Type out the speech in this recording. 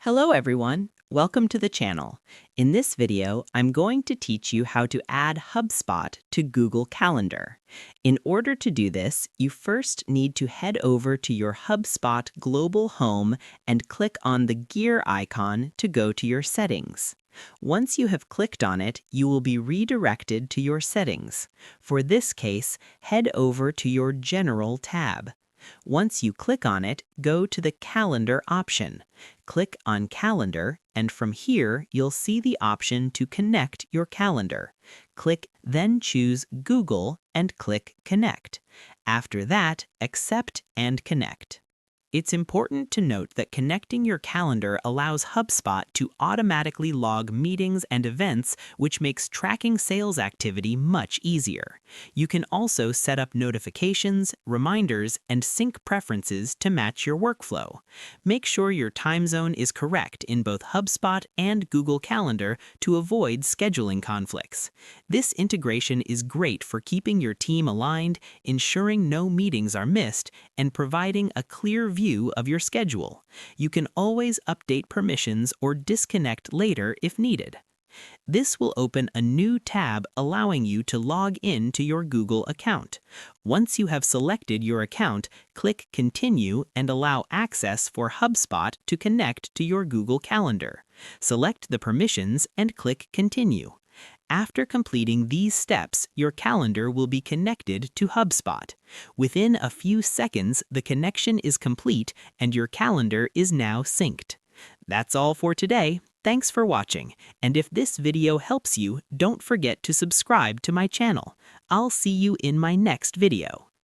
Hello everyone, welcome to the channel. In this video, I'm going to teach you how to add Hubspot to Google Calendar. In order to do this, you first need to head over to your Hubspot global home and click on the gear icon to go to your settings. Once you have clicked on it, you will be redirected to your settings. For this case, head over to your General tab. Once you click on it, go to the Calendar option. Click on Calendar, and from here, you'll see the option to connect your calendar. Then choose Google and click Connect. After that, accept and connect. It's important to note that connecting your calendar allows Hubspot to automatically log meetings and events, which makes tracking sales activity much easier. You can also set up notifications, reminders, and sync preferences to match your workflow. Make sure your time zone is correct in both Hubspot and Google Calendar to avoid scheduling conflicts. This integration is great for keeping your team aligned, ensuring no meetings are missed, and providing a clear view of your schedule. You can always update permissions or disconnect later if needed. This will open a new tab allowing you to log in to your Google account. Once you have selected your account, click Continue and allow access for Hubspot to connect to your Google Calendar. Select the permissions and click Continue. After completing these steps, your calendar will be connected to Hubspot. Within a few seconds, the connection is complete and your calendar is now synced. That's all for today. Thanks for watching, and if this video helps you, don't forget to subscribe to my channel. I'll see you in my next video.